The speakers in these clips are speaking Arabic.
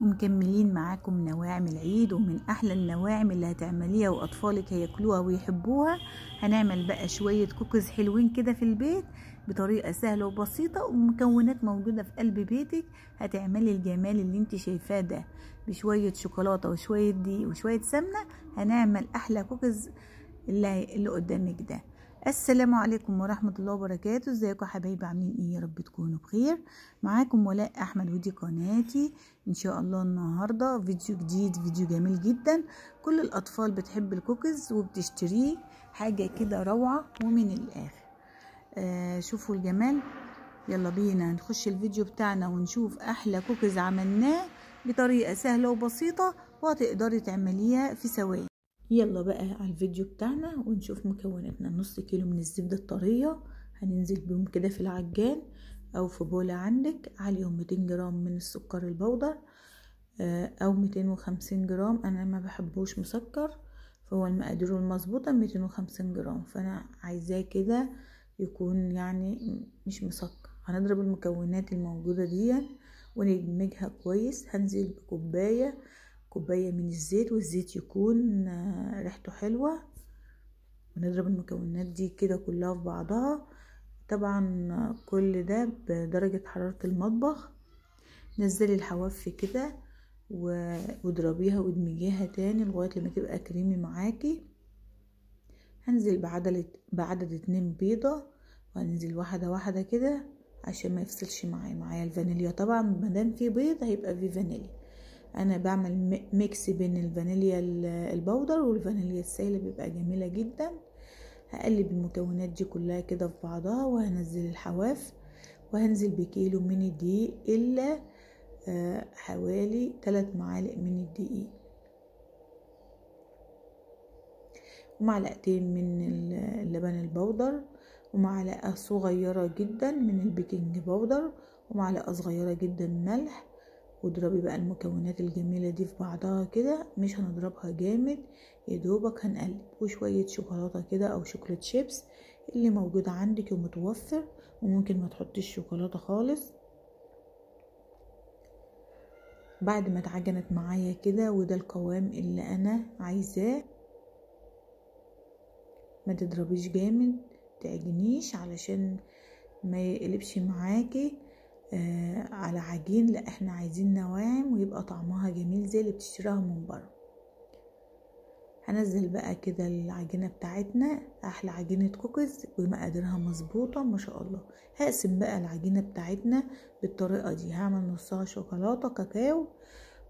ومكملين معاكم نواعم العيد، ومن احلى النواعم اللي هتعمليها واطفالك هياكلوها ويحبوها. هنعمل بقى شوية كوكيز حلوين كده في البيت بطريقة سهلة وبسيطة، ومكونات موجودة في قلب بيتك. هتعملي الجمال اللي انت شايفاه ده بشوية شوكولاتة وشوية دقيق وشوية سمنة. هنعمل احلى كوكيز اللي قدامك ده. السلام عليكم ورحمة الله وبركاته. ازيكم حبايبي، عاملين ايه؟ يا رب تكونوا بخير. معاكم ولاء احمد ودي قناتي. ان شاء الله النهاردة فيديو جديد، فيديو جميل جدا. كل الاطفال بتحب الكوكيز وبتشتريه، حاجة كده روعة ومن الاخر. شوفوا الجمال. يلا بينا نخش الفيديو بتاعنا ونشوف احلى كوكيز عملناه بطريقة سهلة وبسيطة، وهتقدري تعمليها في ثواني. يلا بقى على الفيديو بتاعنا ونشوف مكوناتنا. نص كيلو من الزبدة الطرية، هننزل بهم كده في العجان او في بولة عندك. عليهم 200 جرام من السكر البودر او 250 جرام. انا ما بحبوش مسكر، فهو المقادير المظبوطة 250 جرام، فانا عايزاه كده يكون يعني مش مسكر. هنضرب المكونات الموجودة دي وندمجها كويس. هنزل بكوباية من الزيت، والزيت يكون ريحته حلوة. ونضرب المكونات دي كده كلها في بعضها. طبعا كل ده بدرجة حرارة المطبخ. نزلي الحواف كده واضربيها وادمجيها تاني لغاية لما تبقى كريمي معاكي. هنزل بعدد 2 بيضة، وهنزل واحدة واحدة كده عشان ما يفصلش معايا الفانيليا. طبعا مادام في بيض هيبقى في فانيليا. انا بعمل ميكس بين الفانيليا البودر والفانيليا السائله، بيبقى جميله جدا. هقلب المكونات دي كلها كده في بعضها، وهنزل الحواف، وهنزل بكيلو من الدقيق الا حوالي 3 معالق من الدقيق، ومعلقتين من اللبن البودر، ومعلقه صغيره جدا من البيكنج باودر، ومعلقه صغيره جدا ملح. واضربي بقى المكونات الجميلة دي في بعضها كده، مش هنضربها جامد، يدوبك هنقلب. وشوية شوكولاتة كده او شوكولات شيبس اللي موجود عندك ومتوفر، وممكن ما تحطيش شوكولاتة خالص. بعد ما اتعجنت معايا كده وده القوام اللي انا عايزاه، ما تضربيش جامد، تعجنيش علشان ما يقلبش معاكي على عجين. لا، احنا عايزين نواعم ويبقى طعمها جميل زي اللي بتشتريها من بره. هنزل بقى كده العجينه بتاعتنا، احلى عجينه كوكيز ومقاديرها مظبوطه ما شاء الله. هقسم بقى العجينه بتاعتنا بالطريقه دي. هعمل نصها شوكولاته كاكاو،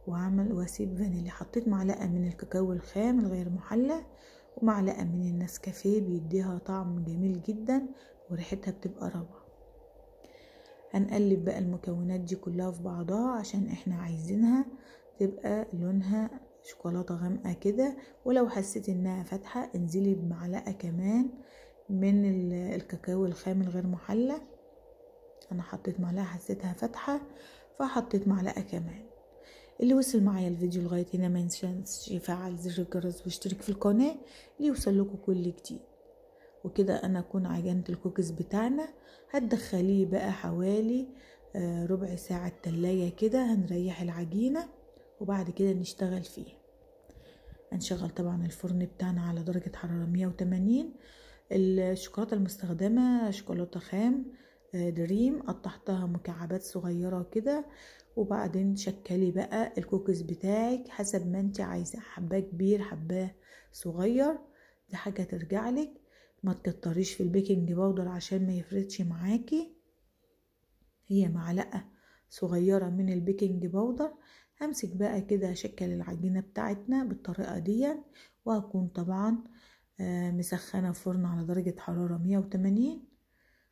واسيب فانيليا. حطيت معلقه من الكاكاو الخام الغير محلى، ومعلقه من النسكافيه، بيديها طعم جميل جدا وريحتها بتبقى روعه. هنقلب بقى المكونات دي كلها في بعضها عشان احنا عايزينها تبقى لونها شوكولاتة غامقة كده. ولو حسيت انها فاتحة انزلي بمعلقة كمان من الكاكاو الخام الغير محلى. انا حطيت معلقة حسيتها فاتحة فحطيت معلقة كمان. اللي وصل معايا الفيديو لغاية هنا ما ينساش يفعل زر الجرس واشترك في القناة ليوصل لكم كل جديد. وكده انا اكون عجنت الكوكيز بتاعنا. هتدخليه بقى حوالي ربع ساعة التلاجة كده. هنريح العجينة وبعد كده نشتغل فيه. هنشغل طبعا الفرن بتاعنا على درجة حرارة 180. الشوكولاتة المستخدمة شوكولاتة خام دريم، قطعتها مكعبات صغيرة كده. وبعدين شكلي بقى الكوكيز بتاعك حسب ما انت عايزة، حباه كبير حباه صغير، دي حاجة ترجع لك. ما تكتريش في البيكنج باودر عشان ما يفردش معاكي. هي معلقة صغيرة من البيكنج باودر. همسك بقى كده اشكل العجينة بتاعتنا بالطريقة دي، وهكون طبعا مسخنة فرن على درجة حرارة 180.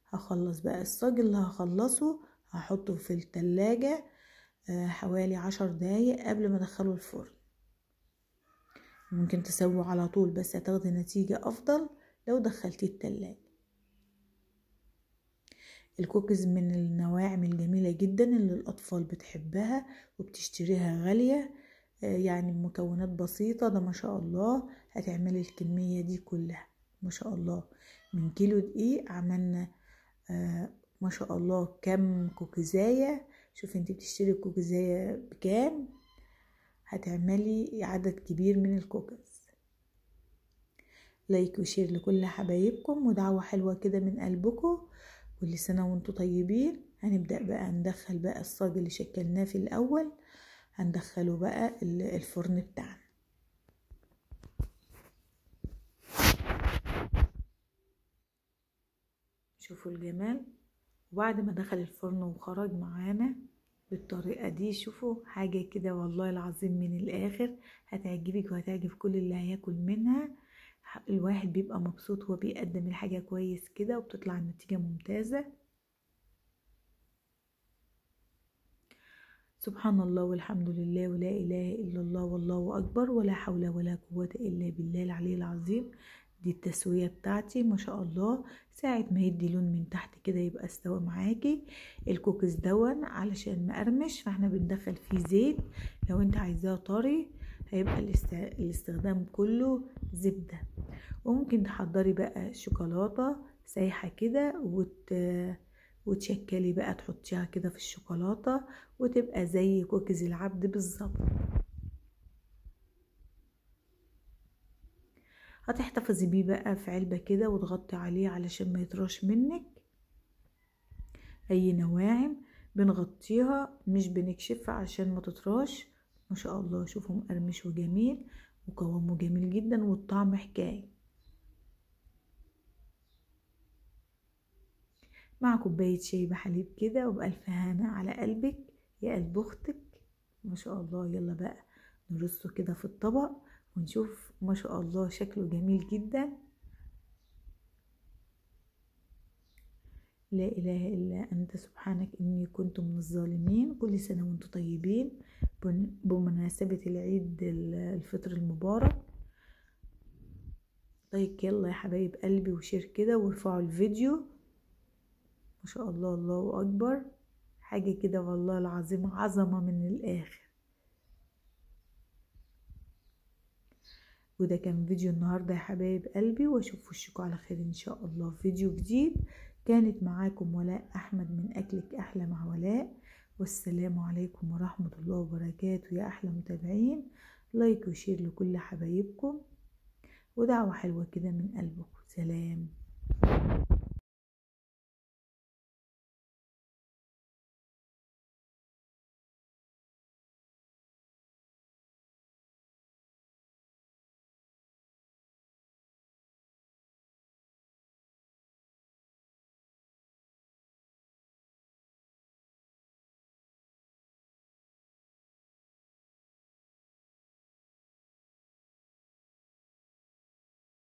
هخلص بقى الصاج اللي هخلصه هحطه في التلاجة حوالي 10 دقايق قبل ما ادخله الفرن. ممكن تسويه على طول، بس هتاخدي نتيجة افضل لو دخلتيه التلاجة. الكوكيز من النواعم الجميلة جدا اللي الأطفال بتحبها وبتشتريها غالية، يعني مكونات بسيطة. ده ما شاء الله هتعملي الكمية دي كلها ما شاء الله. من كيلو دقيق عملنا ما شاء الله كم كوكيزاية. شوفي انتي بتشتري الكوكيزاية بكام، هتعملي عدد كبير من الكوكيز. لايك وشير لكل حبايبكم، ودعوة حلوة كده من قلبكم. كل سنة وانتم طيبين. هنبدأ بقى ندخل بقى الصاج اللي شكلناه في الأول، هندخله بقى الفرن بتاعنا. شوفوا الجمال. وبعد ما دخل الفرن وخرج معانا بالطريقة دي، شوفوا حاجة كده والله العظيم من الآخر هتعجبك وهتعجب كل اللي هياكل منها. الواحد بيبقى مبسوط وهو بيقدم الحاجة كويس كده وبتطلع النتيجة ممتازة. سبحان الله والحمد لله ولا إله إلا الله والله أكبر ولا حول ولا قوة إلا بالله العلي العظيم. دي التسوية بتاعتي ما شاء الله. ساعة ما يدي لون من تحت كده يبقى استوى معاكي. الكوكيز دون علشان مقرمش فاحنا بندخل فيه زيت. لو انت عايزاه طري هيبقى الاستخدام كله زبدة. وممكن تحضري بقى شوكولاتة سايحة كده وتشكلي بقى تحطيها كده في الشوكولاتة وتبقى زي كوكيز العبد بالظبط. هتحتفظي بيه بقى في علبة كده وتغطي عليه علشان ما يطراش منك. اي نواعم بنغطيها مش بنكشفها عشان ما تطراش. ما شاء الله شوفوا مقرمش وجميل وقوامه جميل جدا والطعم حكاية. مع كوباية شاي بحليب كده وبألف هنا على قلبك يا قلب اختك. ما شاء الله. يلا بقى نرصه كده في الطبق ونشوف ما شاء الله شكله جميل جدا. لا إله إلا أنت سبحانك إني كنت من الظالمين. كل سنة وانتم طيبين بمناسبة العيد الفطر المبارك. لايك يلا يا حبايب قلبي وشير كده وارفعوا الفيديو. ما شاء الله الله أكبر. حاجة كده والله العظيم عظمة من الآخر. وده كان فيديو النهاردة يا حبايب قلبي، واشوف وشكم على خير ان شاء الله في فيديو جديد. كانت معاكم ولاء احمد من اكلك احلى مع ولاء، والسلام عليكم ورحمة الله وبركاته يا احلى متابعين. لايك وشير لكل حبايبكم ودعوة حلوة كده من قلبكم. سلام.